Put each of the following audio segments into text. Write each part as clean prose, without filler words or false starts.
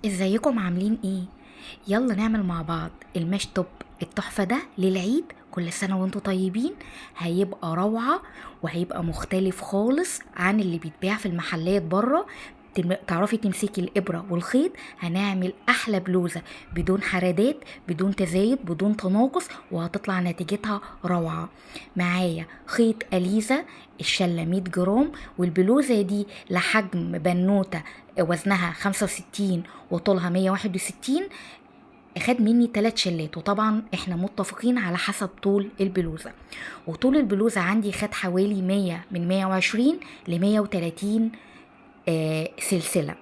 ازيكم عاملين ايه؟ يلا نعمل مع بعض الماش توب التحفة ده للعيد. كل سنة وانتوا طيبين. هيبقى روعة وهيبقى مختلف خالص عن اللي بيتباع في المحلات بره. تعرفي تمسكي الإبرة والخيط. هنعمل أحلى بلوزة بدون حرادات، بدون تزايد، بدون تناقص، وهتطلع نتيجتها روعة. معايا خيط أليزا الشلة 100 جرام، والبلوزة دي لحجم بنوتة وزنها 65 وطولها 161. خد مني 3 شلات، وطبعا احنا متفقين على حسب طول البلوزة. وطول البلوزة عندي خد حوالي 100 من 120 ل 130 سلسلة.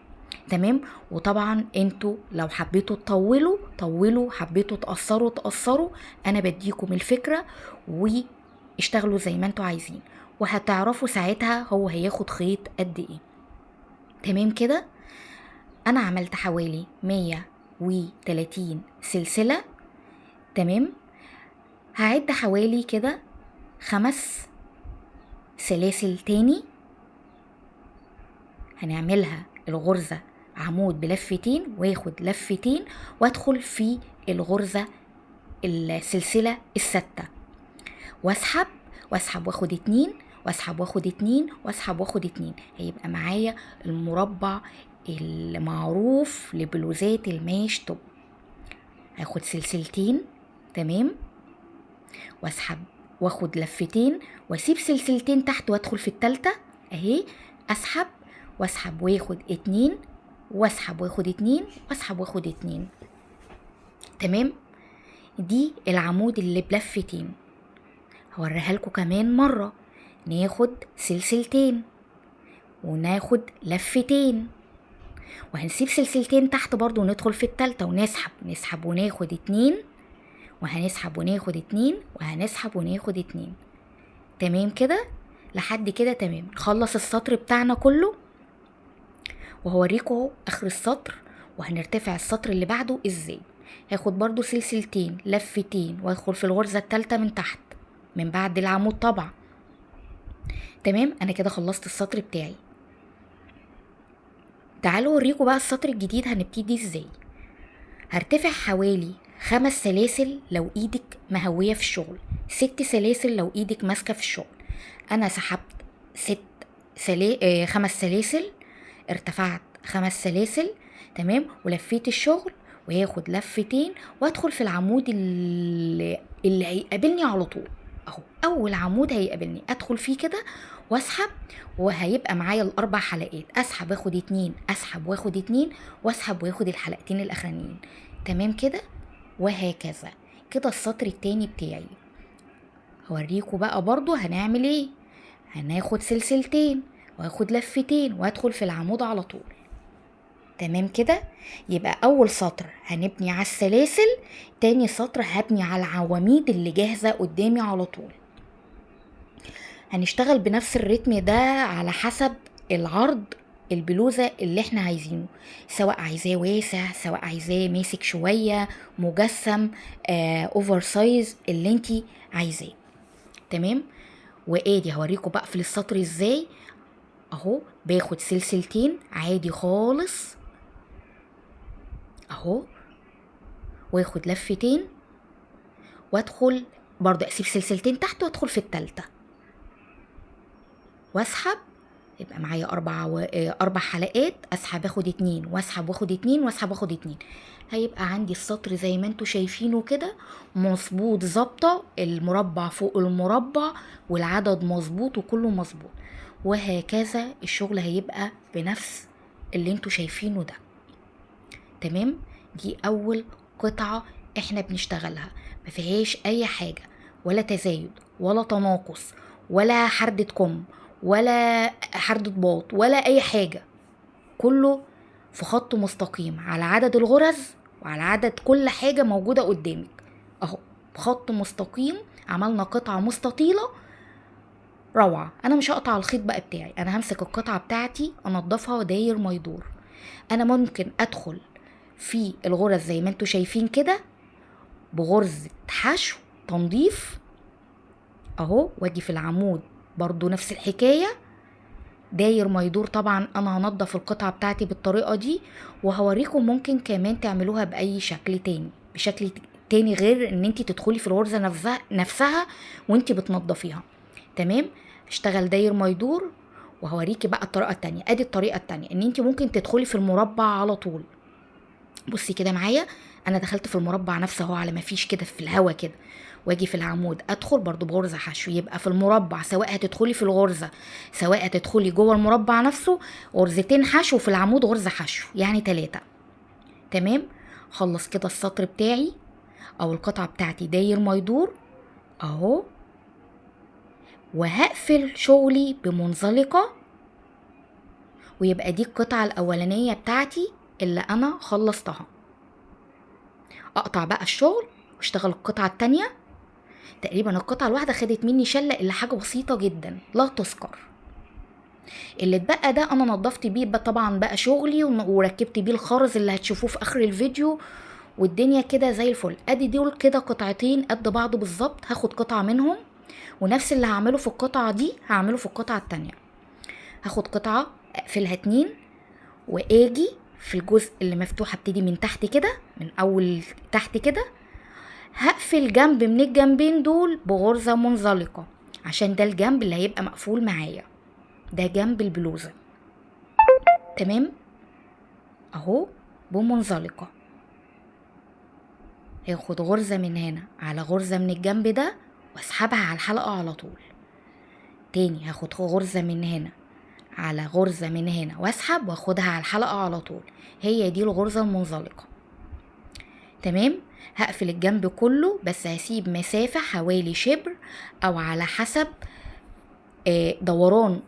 تمام. وطبعا انتوا لو حبيتوا تطولوا طولوا، حبيتوا تقصروا تقصروا، انا بديكم الفكرة واشتغلوا زي ما انتوا عايزين، وهتعرفوا ساعتها هو هياخد خيط قد ايه. تمام كده. انا عملت حوالي 130 سلسلة. تمام. هعد حوالي كده 5 سلاسل تاني، هنعملها الغرزة عمود بلفتين، واخد لفتين وادخل في الغرزة السلسلة الستة، واسحب واسحب واخد 2، واسحب واخد 2، واسحب واخد 2. هيبقى معايا المربع المعروف لبلوزات الماش توب. هاخد سلسلتين. تمام. واسحب واخد لفتين واسيب سلسلتين تحت وادخل في التالتة اهي. اسحب واسحب واخد 2، واسحب واخد 2، واسحب واخد 2. تمام. دي العمود اللي بلفتين. هوريها لكم كمان مرة. ناخد سلسلتين وناخد لفتين، وهنسيب سلسلتين تحت برضو وندخل في التالتة ونسحب نسحب وناخد 2، وهنسحب وناخد 2، وهنسحب وناخد 2. تمام كده. لحد كده تمام. نخلص السطر بتاعنا كله وهوريكم اخر السطر، وهنرتفع السطر اللي بعده ازاي. هاخد برضو سلسلتين لفتين وادخل في الغرزة التالتة من تحت من بعد العمود طبعا. تمام. انا كده خلصت السطر بتاعي. تعالوا اوريكم بقى السطر الجديد هنبتدي ازاي. هرتفع حوالي 5 سلاسل لو ايدك مهوية في الشغل، 6 سلاسل لو ايدك ماسكة في الشغل. انا سحبت 5 سلاسل، ارتفعت 5 سلاسل. تمام. ولفيت الشغل وهاخد لفتين وادخل في العمود اللي هيقابلني على طول اهو. اول عمود هيقابلني ادخل فيه كده واسحب، وهيبقى معايا الاربع حلقات. اسحب واخد 2، اسحب واخد 2، واسحب واخد الحلقتين الاخرانيين. تمام كده. وهكذا كده السطر التاني بتاعي. هوريكم بقى برضو هنعمل ايه. هناخد سلسلتين واخد لفتين وادخل في العمود على طول. تمام كده. يبقى اول سطر هنبني على السلاسل، تاني سطر هبني على العواميد اللي جاهزة قدامي على طول. هنشتغل بنفس الريتم ده على حسب العرض البلوزة اللي احنا عايزينه، سواء عايزاه واسع، سواء عايزاه ماسك شوية، مجسم، اوفر سايز، اللي انتي عايزاه. تمام. وادي هوريكم بقفل السطر ازاي اهو. باخد سلسلتين عادي خالص اهو، واخد لفتين وادخل برضه اسيب سلسلتين تحت وادخل في التالتة واسحب. يبقى معايا 4 حلقات. اسحب اخد 2، واسحب واخد 2، واسحب واخد 2. هيبقى عندي السطر زي ما انتوا شايفينه كده مظبوط، ظابطه المربع فوق المربع والعدد مظبوط وكله مظبوط. وهكذا الشغل هيبقى بنفس اللي انتوا شايفينه ده. تمام. دي اول قطعة احنا بنشتغلها، ما فيهاش اي حاجة، ولا تزايد ولا تناقص ولا حردة كم ولا حردة باط ولا اي حاجة. كله في خط مستقيم على عدد الغرز وعلى عدد كل حاجة موجودة قدامك اهو. خط مستقيم عملنا قطعة مستطيلة روعة. انا مش هقطع الخيط بقى بتاعي، انا همسك القطعة بتاعتي انضفها وداير ما يدور. انا ممكن ادخل في الغرز زي ما انتوا شايفين كده بغرزة حشو تنظيف اهو، واجي في العمود برضو نفس الحكاية داير ما يدور. طبعا انا هنضف القطعة بتاعتي بالطريقة دي، وهوريكم ممكن كمان تعملوها باي شكل تاني، بشكل تاني غير ان انت تدخلي في الغرزة نفسها وانت بتنضفيها. تمام. اشتغل داير ما يدور، وهوريكي بقى الطريقة التانية. ادي الطريقة التانية، ان انت ممكن تدخلي في المربع على طول. بصي كده معايا، انا دخلت في المربع نفسه اهو، على ما فيش كده في الهوا كده، واجي في العمود ادخل برضو بغرزة حشو. يبقى في المربع سواء هتدخلي في الغرزة سواء هتدخلي جوه المربع نفسه غرزتين حشو، في العمود غرزة حشو، يعني 3. تمام. خلص كده السطر بتاعي او القطعة بتاعتي داير ما يدور اهو، وهقفل شغلي بمنزلقة، ويبقى دي القطعة الاولانية بتاعتي اللي انا خلصتها. اقطع بقى الشغل واشتغل القطعة التانية. تقريبا القطعة الواحدة خدت مني شلة الا حاجة بسيطة جدا لا تذكر. اللي اتبقى ده انا نضفت بيه بقى طبعا بقى شغلي، وركبت بيه الخرز اللي هتشوفوه في اخر الفيديو، والدنيا كده زي الفل. ادي دول كده قطعتين قد بعض بالظبط، هاخد قطعة منهم ونفس اللي هعمله في القطعة دي هعمله في القطعة التانية. هاخد قطعة اقفلها 2، واجي في الجزء اللي مفتوح ابتدي من تحت كده، من اول تحت كده، هقفل جنب من الجنبين دول بغرزة منزلقة، عشان ده الجنب اللي هيبقى مقفول معايا، ده جنب البلوزة. تمام اهو بمنزلقة. هاخد غرزة من هنا على غرزة من الجنب ده واسحبها على الحلقة على طول. تاني هاخد غرزة من هنا على غرزة من هنا واسحب واخدها على الحلقة على طول. هي دي الغرزة المنزلقة. تمام. هقفل الجنب كله، بس هسيب مسافة حوالي شبر او على حسب دوران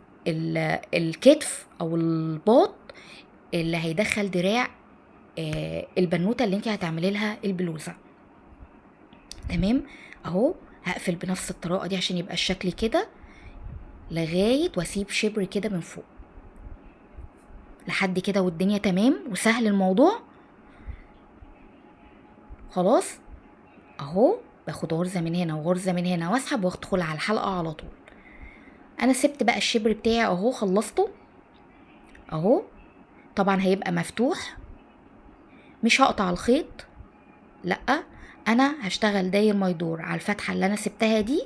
الكتف او الباط اللي هيدخل دراع البنوتة اللي انت هتعملي لها البلوزة. تمام اهو. هقفل بنفس الطريقة دي عشان يبقى الشكل كده لغاية واسيب شبر كده من فوق لحد كده، والدنيا تمام وسهل الموضوع. خلاص اهو باخد غرزة من هنا وغرزة من هنا واسحب وادخل على الحلقة على طول. انا سبت بقى الشبر بتاعي اهو، خلصته اهو. طبعا هيبقى مفتوح، مش هقطع الخيط، لا، انا هشتغل داير ما يدور على الفتحة اللي انا سبتها دي،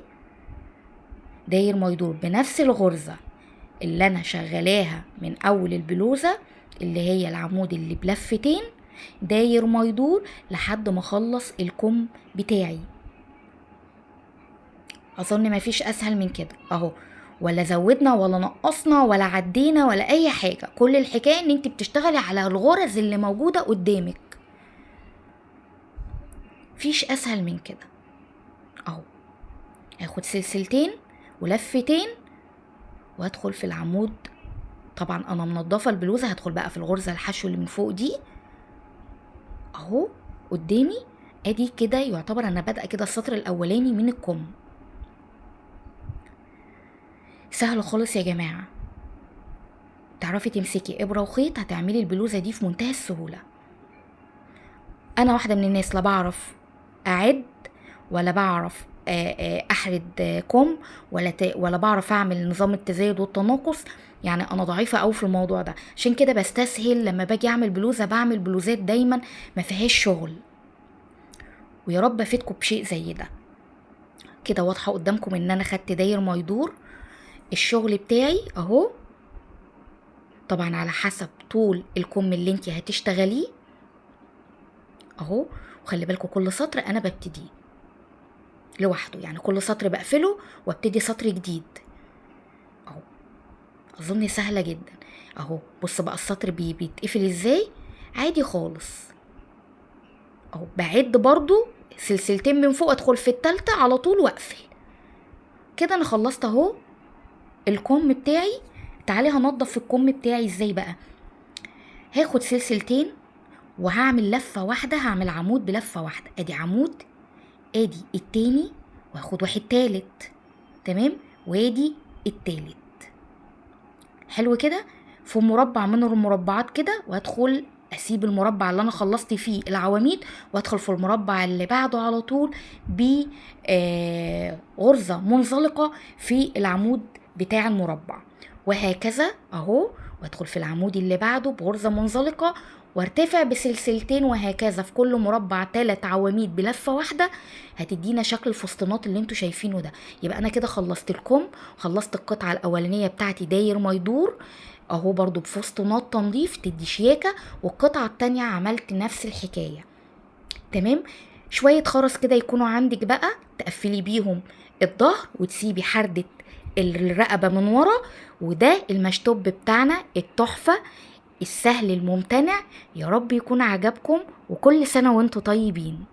داير ما يدور بنفس الغرزة اللي انا شغلاها من اول البلوزة اللي هي العمود اللي بلفتين، داير ما يدور لحد ما اخلص الكم بتاعي. اظن مفيش اسهل من كده اهو، ولا زودنا ولا نقصنا ولا عدينا ولا اي حاجة. كل الحكاية ان انت بتشتغلي على الغرز اللي موجودة قدامك، فيش اسهل من كده اهو. هاخد سلسلتين ولفتين وادخل في العمود. طبعا انا منضفه البلوزه، هدخل بقى في الغرزه الحشو اللي من فوق دي اهو قدامي. ادي كده يعتبر انا بادئه كده السطر الاولاني من الكم. سهل خالص يا جماعه، تعرفي تمسكي ابره وخيط هتعملي البلوزه دي في منتهى السهوله. انا واحده من الناس لا بعرف اعد ولا بعرف احرد كم ولا بعرف اعمل نظام التزايد والتناقص، يعني انا ضعيفه قوي في الموضوع ده. عشان كده بستسهل لما باجي اعمل بلوزه، بعمل بلوزات دايما ما فيهاش شغل. ويا رب افيدكم بشيء زي ده. كده واضحه قدامكم ان انا خدت داير ما يدور الشغل بتاعي اهو، طبعا على حسب طول الكم اللي انت هتشتغليه اهو. وخلي بالكم كل سطر انا ببتديه لوحده، يعني كل سطر بقفله وابتدي سطر جديد اهو. اظن سهله جدا اهو. بص بقى السطر بيتقفل ازاي عادي خالص اهو. بعد برضو سلسلتين من فوق ادخل في التالتة على طول واقفل كده. انا خلصت اهو الكم بتاعي. تعالي هنضف الكم بتاعي ازاي بقى. هاخد سلسلتين وهعمل لفه واحده، هعمل عمود بلفه واحده. ادي عمود، ادي التاني، وهاخد واحد تالت. تمام، وادي التالت. حلو كده. في مربع من المربعات كده، وادخل اسيب المربع اللي انا خلصت فيه العواميد وادخل في المربع اللي بعده على طول بغرزة منزلقة في العمود بتاع المربع. وهكذا اهو، وادخل في العمود اللي بعده بغرزة منزلقة وارتفع بسلسلتين، وهكذا في كل مربع 3 عواميد بلفة واحدة، هتدينا شكل الفسطونات اللي انتوا شايفينه ده. يبقى انا كده خلصت الكم، خلصت القطعة الاولانية بتاعتي داير ما يدور اهو برضو بفسطونات تنظيف تدي شياكة، والقطعة التانية عملت نفس الحكاية. تمام. شوية خرز كده يكونوا عندك بقى تقفلي بيهم الظهر وتسيبي حردة الرقبة من ورا. وده المشطوب بتاعنا التحفة السهل الممتنع. يا رب يكون عجبكم، وكل سنة وانتوا طيبين.